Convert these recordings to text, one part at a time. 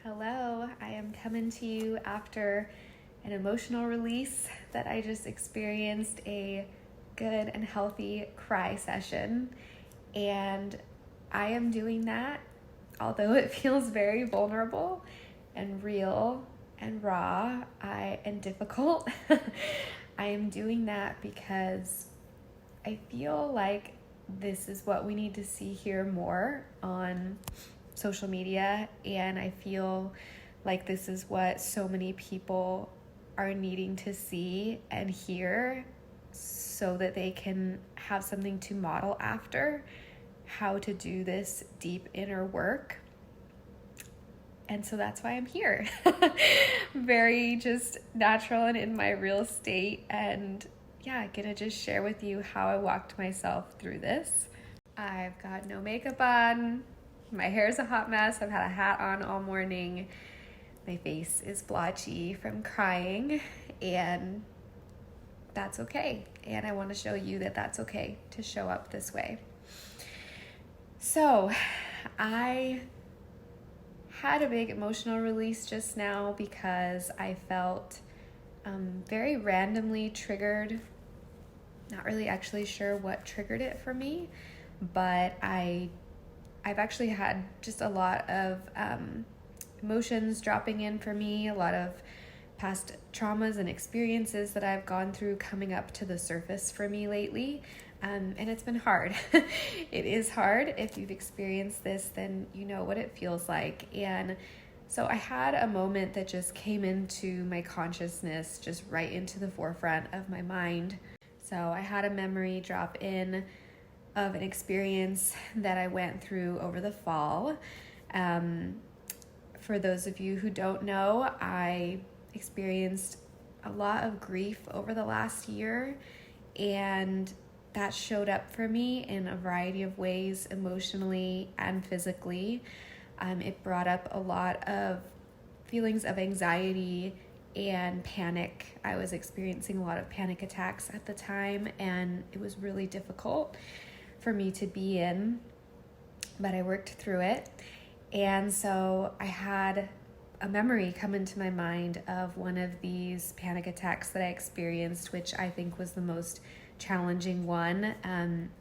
Hello, I am coming to you after an emotional release that I just experienced a good and healthy cry session. And I am doing that, although it feels very vulnerable and real and raw and difficult. I am doing that because I feel like this is what we need to see here more on social media, and I feel like this is what so many people are needing to see and hear so that they can have something to model after how to do this deep inner work. And so that's why I'm here. Very just natural and in my real state, and gonna just share with you how I walked myself through this. I've got no makeup on. My hair is a hot mess. I've had a hat on all morning. My face is blotchy from crying, and that's okay. And I want to show you that that's okay to show up this way. So I had a big emotional release just now because I felt very randomly triggered. Not really actually sure what triggered it for me, but I've actually had just a lot of emotions dropping in for me, a lot of past traumas and experiences that I've gone through coming up to the surface for me lately. And it's been hard. It is hard. If you've experienced this, then you know what it feels like. And so I had a moment that just came into my consciousness, just right into the forefront of my mind. So I had a memory drop in of an experience that I went through over the fall. For those of you who don't know, I experienced a lot of grief over the last year, and that showed up for me in a variety of ways, emotionally and physically. It brought up a lot of feelings of anxiety and panic. I was experiencing a lot of panic attacks at the time, and it was really difficult for me to be in, but I worked through it. And so I had a memory come into my mind of one of these panic attacks that I experienced, which I think was the most challenging one.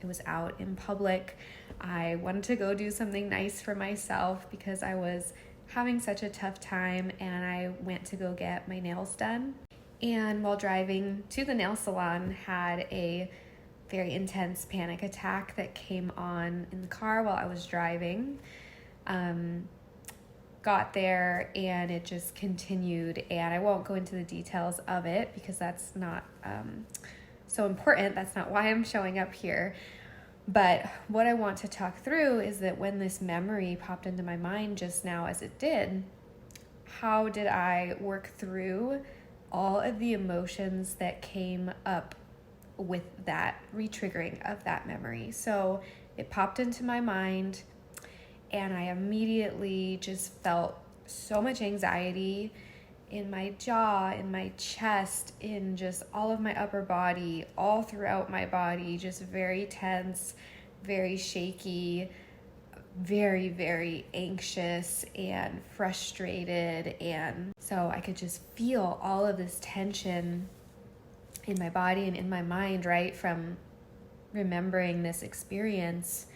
It was out in public. I wanted to go do something nice for myself because I was having such a tough time, and I went to go get my nails done. And while driving to the nail salon, had a very intense panic attack that came on in the car while I was driving. Got there and it just continued, and I won't go into the details of it because that's not so important. That's not why I'm showing up here. But what I want to talk through is that when this memory popped into my mind just now, as it did, how did I work through all of the emotions that came up with that re-triggering of that memory? So it popped into my mind, and I immediately just felt so much anxiety in my jaw, in my chest, in just all of my upper body, all throughout my body, just very tense, very shaky, very, very anxious and frustrated. And so I could just feel all of this tension in my body and in my mind, right, from remembering this experience.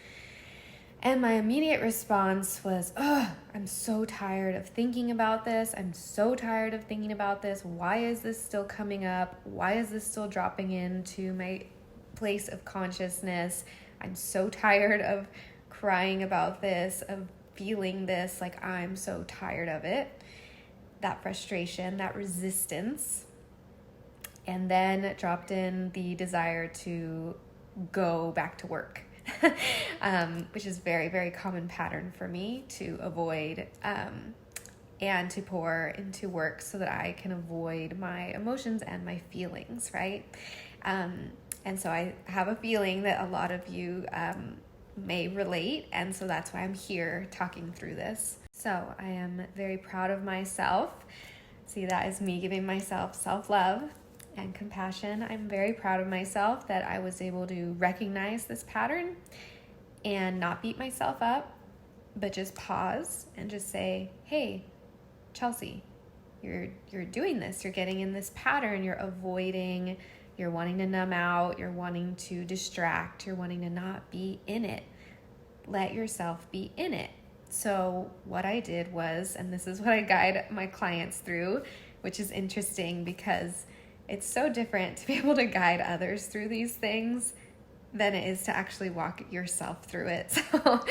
And my immediate response was, I'm so tired of thinking about this. I'm so tired of thinking about this. Why is this still coming up? Why is this still dropping into my place of consciousness? I'm so tired of crying about this, of feeling this. Like, I'm so tired of it. That frustration, that resistance. And then it dropped in the desire to go back to work. Which is very, very common pattern for me to avoid and to pour into work so that I can avoid my emotions and my feelings, right? And so I have a feeling that a lot of you may relate, and so that's why I'm here talking through this. So I am very proud of myself. See, that is me giving myself self-love and compassion. I'm very proud of myself that I was able to recognize this pattern and not beat myself up, but just pause and just say, hey, Chelsea, you're doing this, you're getting in this pattern, you're avoiding, you're wanting to numb out, you're wanting to distract, you're wanting to not be in it. Let yourself be in it. So what I did was, and this is what I guide my clients through, which is interesting because it's so different to be able to guide others through these things than it is to actually walk yourself through it. So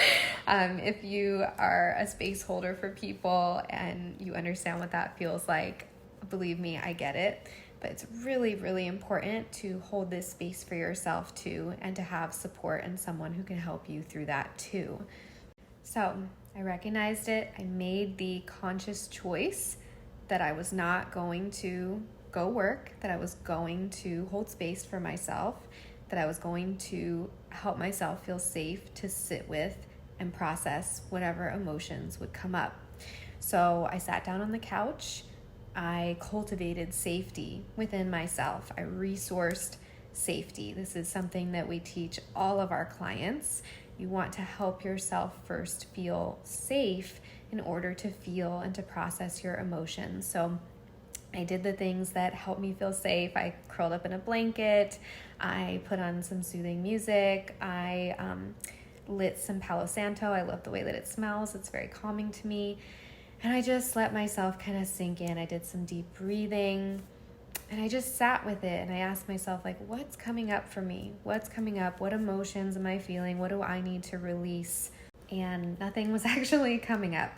if you are a space holder for people and you understand what that feels like, believe me, I get it. But it's really, really important to hold this space for yourself too, and to have support and someone who can help you through that too. So I recognized it. I made the conscious choice that I was not going to go work, that I was going to hold space for myself, that I was going to help myself feel safe to sit with and process whatever emotions would come up. So I sat down on the couch. I cultivated safety within myself. I resourced safety. This is something that we teach all of our clients. You want to help yourself first feel safe in order to feel and to process your emotions. So I did the things that helped me feel safe. I curled up in a blanket. I put on some soothing music. I lit some Palo Santo. I love the way that it smells. It's very calming to me. And I just let myself kind of sink in. I did some deep breathing and I just sat with it. And I asked myself, like, what's coming up for me? What's coming up? What emotions am I feeling? What do I need to release? And nothing was actually coming up.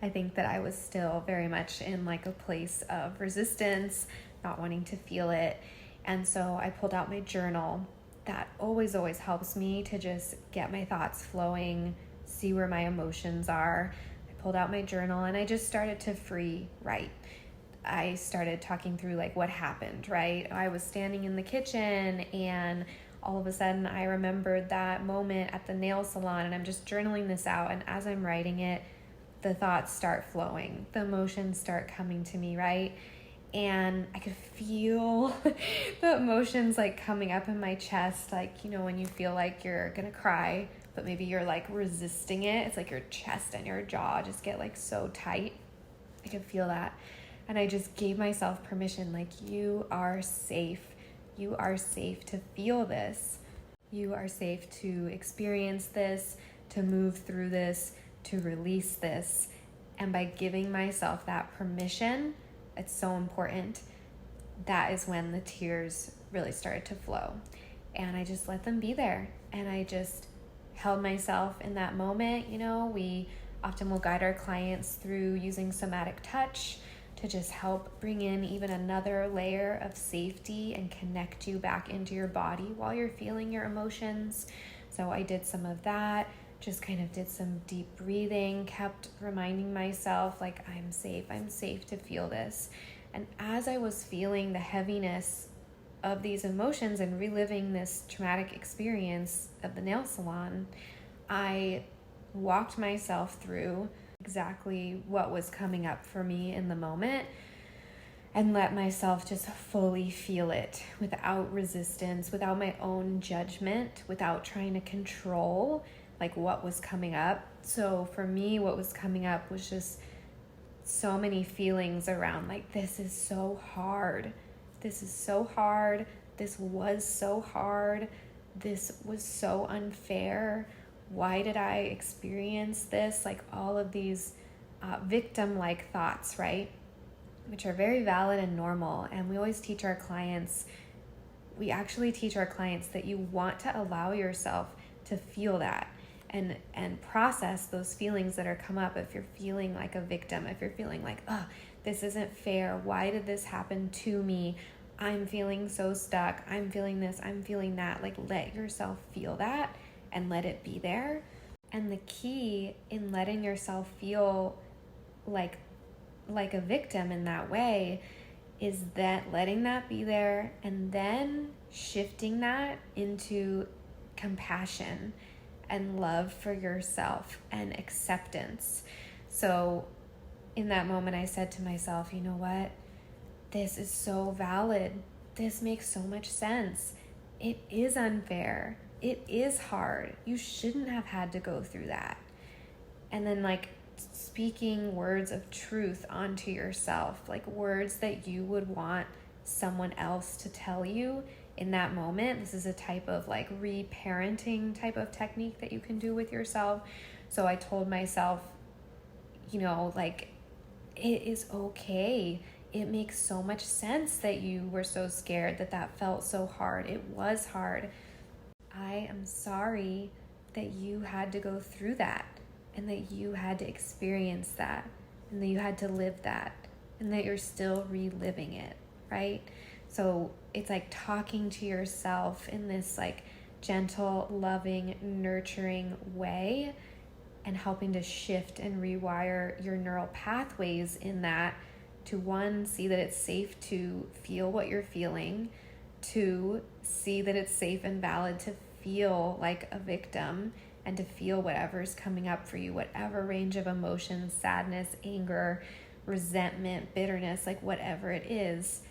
I think that I was still very much in like a place of resistance, not wanting to feel it. And so I pulled out my journal. That always helps me to just get my thoughts flowing, see where my emotions are. I pulled out my journal and I just started to free write. I started talking through like what happened, right? I was standing in the kitchen and all of a sudden I remembered that moment at the nail salon, and I'm just journaling this out. And as I'm writing it, the thoughts start flowing, the emotions start coming to me, right? And I could feel the emotions like coming up in my chest, like, you know, when you feel like you're gonna cry, but maybe you're like resisting it. It's like your chest and your jaw just get like so tight. I could feel that. And I just gave myself permission, like, you are safe. You are safe to feel this. You are safe to experience this, to move through this, to release this. And by giving myself that permission, it's so important. That is when the tears really started to flow. And I just let them be there. And I just held myself in that moment. You know, we often will guide our clients through using somatic touch to just help bring in even another layer of safety and connect you back into your body while you're feeling your emotions. So I did some of that. Just kind of did some deep breathing, kept reminding myself, like, I'm safe to feel this. And as I was feeling the heaviness of these emotions and reliving this traumatic experience of the nail salon, I walked myself through exactly what was coming up for me in the moment and let myself just fully feel it without resistance, without my own judgment, without trying to control like what was coming up. So for me, what was coming up was just so many feelings around like, this is so hard. This is so hard. This was so hard. This was so unfair. Why did I experience this? Like all of these victim-like thoughts, right? Which are very valid and normal. And we always teach our clients, we actually teach our clients that you want to allow yourself to feel that and process those feelings that are come up. If you're feeling like a victim, if you're feeling like, oh, this isn't fair. Why did this happen to me? I'm feeling so stuck. I'm feeling this. I'm feeling that. Like, let yourself feel that and let it be there. And the key in letting yourself feel like a victim in that way is that letting that be there and then shifting that into compassion and love for yourself and acceptance. So in that moment, I said to myself, you know what? This is so valid. This makes so much sense. It is unfair. It is hard. You shouldn't have had to go through that. And then like speaking words of truth onto yourself, like words that you would want someone else to tell you in that moment. This is a type of like reparenting type of technique that you can do with yourself. So I told myself, like, it is okay. It makes so much sense that you were so scared, that felt so hard. It was hard. I am sorry that you had to go through that, and that you had to experience that, and that you had to live that, and that you're still reliving it, right? So it's like talking to yourself in this like gentle, loving, nurturing way, and helping to shift and rewire your neural pathways in that, to one, see that it's safe to feel what you're feeling, two, see that it's safe and valid to feel like a victim and to feel whatever's coming up for you, whatever range of emotions, sadness, anger, resentment, bitterness, like whatever it is.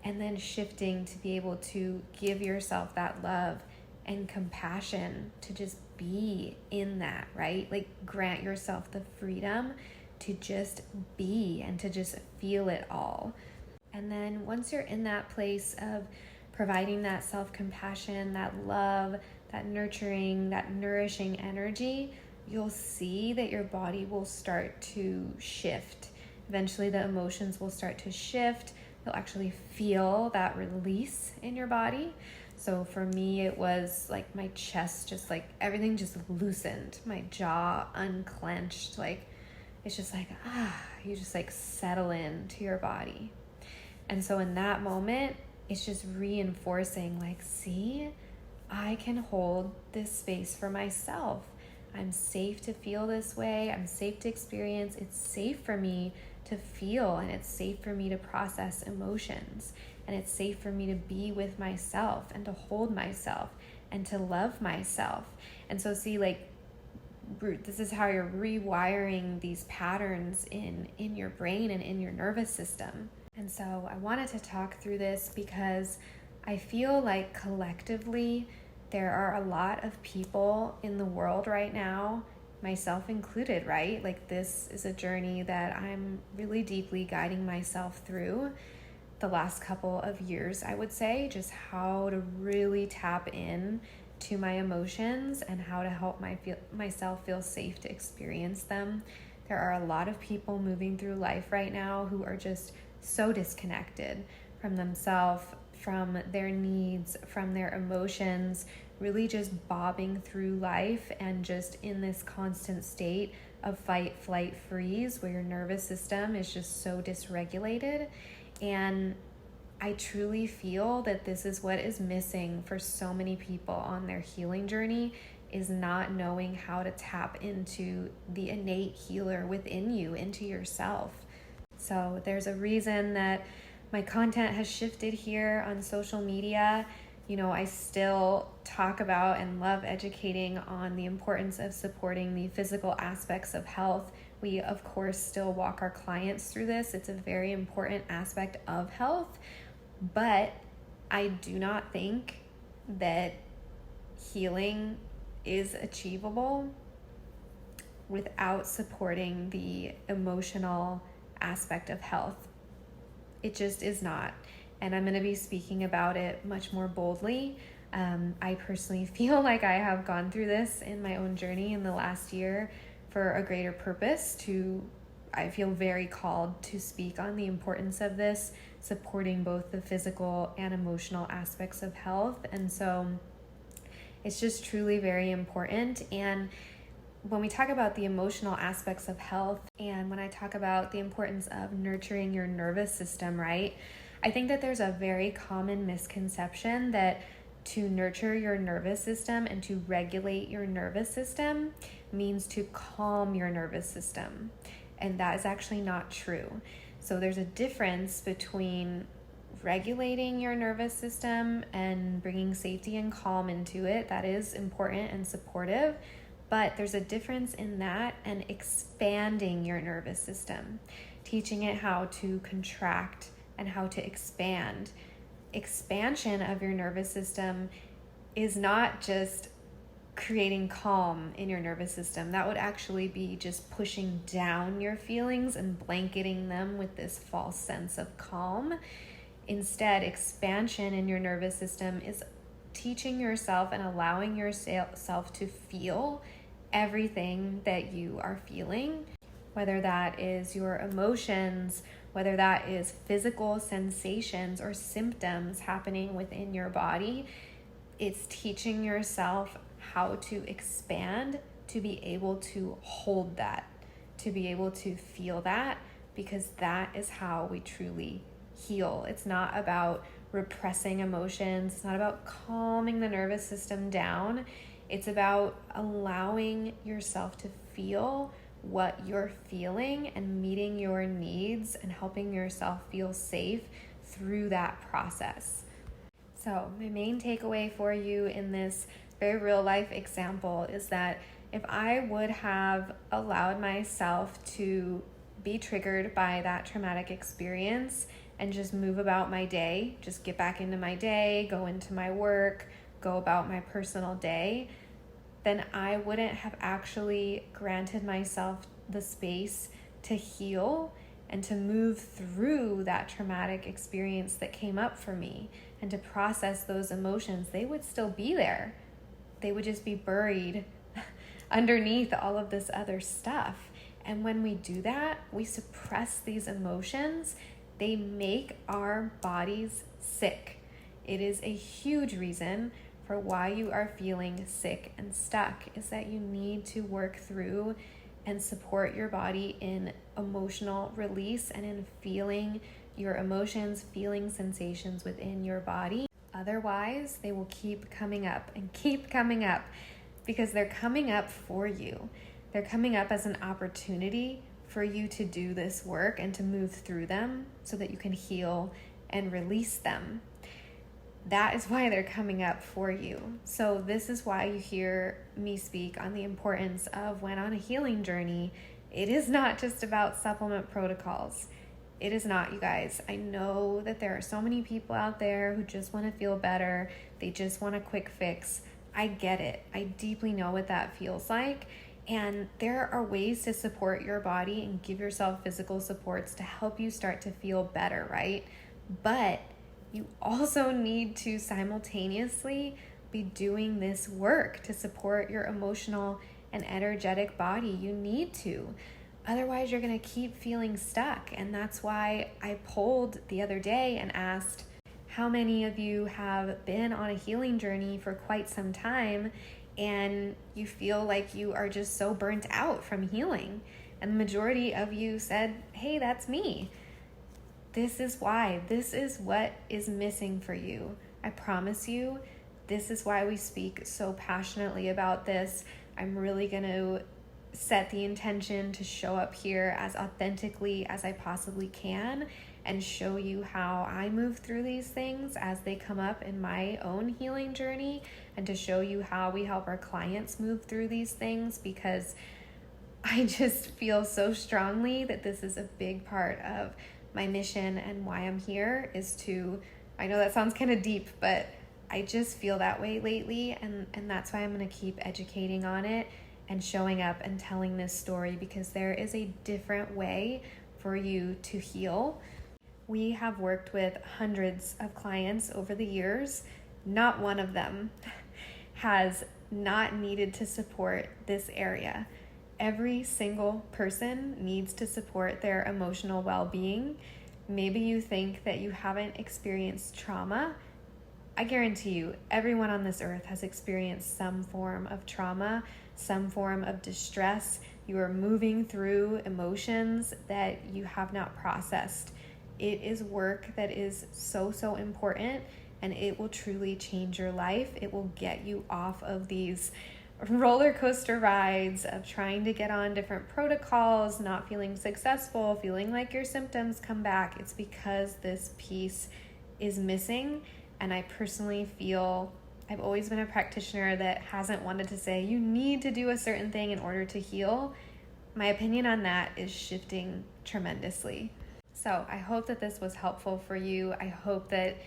And then shifting to be able to give yourself that love and compassion to just be in that, right? Like grant yourself the freedom to just be and to just feel it all. And then once you're in that place of providing that self-compassion, that love, that nurturing, that nourishing energy, you'll see that your body will start to shift. Eventually the emotions will start to shift. You'll actually feel that release in your body. So for me, it was like my chest, just like everything just loosened, my jaw unclenched. Like it's just like, you just like settle into your body. And so in that moment, it's just reinforcing like, see, I can hold this space for myself. I'm safe to feel this way. I'm safe to experience. It's safe for me to feel, and it's safe for me to process emotions, and it's safe for me to be with myself and to hold myself and to love myself. And so see, like, this is how you're rewiring these patterns in your brain and in your nervous system. And so I wanted to talk through this because I feel like collectively there are a lot of people in the world right now, myself included, right? Like this is a journey that I'm really deeply guiding myself through the last couple of years, I would say, just how to really tap in to my emotions and how to help myself feel safe to experience them. There are a lot of people moving through life right now who are just so disconnected from themselves, from their needs, from their emotions, really just bobbing through life and just in this constant state of fight, flight, freeze, where your nervous system is just so dysregulated. And I truly feel that this is what is missing for so many people on their healing journey, is not knowing how to tap into the innate healer within you, into yourself. So there's a reason that my content has shifted here on social media. I still talk about and love educating on the importance of supporting the physical aspects of health. We, of course, still walk our clients through this. It's a very important aspect of health, but I do not think that healing is achievable without supporting the emotional aspect of health. It just is not. And I'm going to be speaking about it much more boldly. I personally feel like I have gone through this in my own journey in the last year for a greater purpose. I feel very called to speak on the importance of this, supporting both the physical and emotional aspects of health. And so it's just truly very important. And when we talk about the emotional aspects of health, and when I talk about the importance of nurturing your nervous system, right? I think that there's a very common misconception that to nurture your nervous system and to regulate your nervous system means to calm your nervous system. And that is actually not true. So there's a difference between regulating your nervous system and bringing safety and calm into it. That is important and supportive. But there's a difference in that and expanding your nervous system, teaching it how to contract and how to expand. Expansion of your nervous system is not just creating calm in your nervous system. That would actually be just pushing down your feelings and blanketing them with this false sense of calm. Instead, expansion in your nervous system is teaching yourself and allowing yourself to feel everything that you are feeling, whether that is your emotions, whether that is physical sensations or symptoms happening within your body. It's teaching yourself how to expand, to be able to hold that, to be able to feel that, because that is how we truly heal. It's not about repressing emotions. It's not about calming the nervous system down. It's about allowing yourself to feel what you're feeling and meeting your needs and helping yourself feel safe through that process. So my main takeaway for you in this very real life example is that if I would have allowed myself to be triggered by that traumatic experience and just move about my day, just get back into my day, go into my work, go about my personal day, then I wouldn't have actually granted myself the space to heal and to move through that traumatic experience that came up for me and to process those emotions. They would still be there. They would just be buried underneath all of this other stuff. And when we do that, we suppress these emotions. They make our bodies sick. It is a huge reason for why you are feeling sick and stuck, is that you need to work through and support your body in emotional release and in feeling your emotions, feeling sensations within your body. Otherwise, they will keep coming up and keep coming up because they're coming up for you. They're coming up as an opportunity for you to do this work and to move through them so that you can heal and release them. That is why they're coming up for you. So this is why you hear me speak on the importance of, when on a healing journey, it is not just about supplement protocols. It is not, you guys. I know that there are so many people out there who just want to feel better. They just want a quick fix. I get it. I deeply know what that feels like. And there are ways to support your body and give yourself physical supports to help you start to feel better, right? But you also need to simultaneously be doing this work to support your emotional and energetic body. You need to. Otherwise, you're going to keep feeling stuck. And that's why I polled the other day and asked, how many of you have been on a healing journey for quite some time and you feel like you are just so burnt out from healing? And the majority of you said, hey, that's me. This is why. This is what is missing for you. I promise you, this is why we speak so passionately about this. I'm really going to set the intention to show up here as authentically as I possibly can and show you how I move through these things as they come up in my own healing journey, and to show you how we help our clients move through these things, because I just feel so strongly that this is a big part of my mission and why I'm here is to, I know that sounds kind of deep, but I just feel that way lately, and that's why I'm going to keep educating on it and showing up and telling this story, because there is a different way for you to heal. We have worked with hundreds of clients over the years. Not one of them has not needed to support this area. Every single person needs to support their emotional well-being. Maybe you think that you haven't experienced trauma. I guarantee you, everyone on this earth has experienced some form of trauma, some form of distress. You are moving through emotions that you have not processed. It is work that is so, so important, and it will truly change your life. It will get you off of these roller coaster rides of trying to get on different protocols, not feeling successful, feeling like your symptoms come back. It's because this piece is missing. And I personally feel, I've always been a practitioner that hasn't wanted to say you need to do a certain thing in order to heal. My opinion on that is shifting tremendously. So I hope that this was helpful for you. I hope that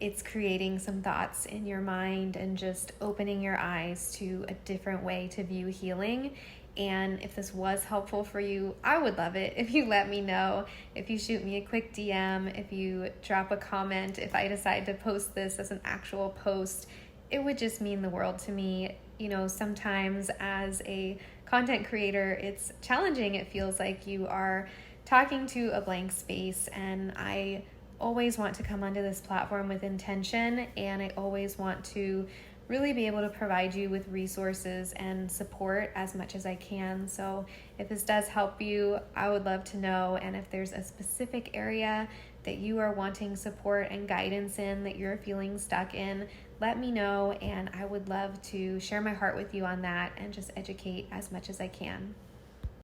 it's creating some thoughts in your mind and just opening your eyes to a different way to view healing. And if this was helpful for you, I would love it if you let me know, if you shoot me a quick DM, if you drop a comment, if I decide to post this as an actual post. It would just mean the world to me. You know, sometimes as a content creator, it's challenging. It feels like you are talking to a blank space, and I always want to come onto this platform with intention, and I always want to really be able to provide you with resources and support as much as I can. So if this does help you, I would love to know. And if there's a specific area that you are wanting support and guidance in, that you're feeling stuck in, let me know, and I would love to share my heart with you on that and just educate as much as I can.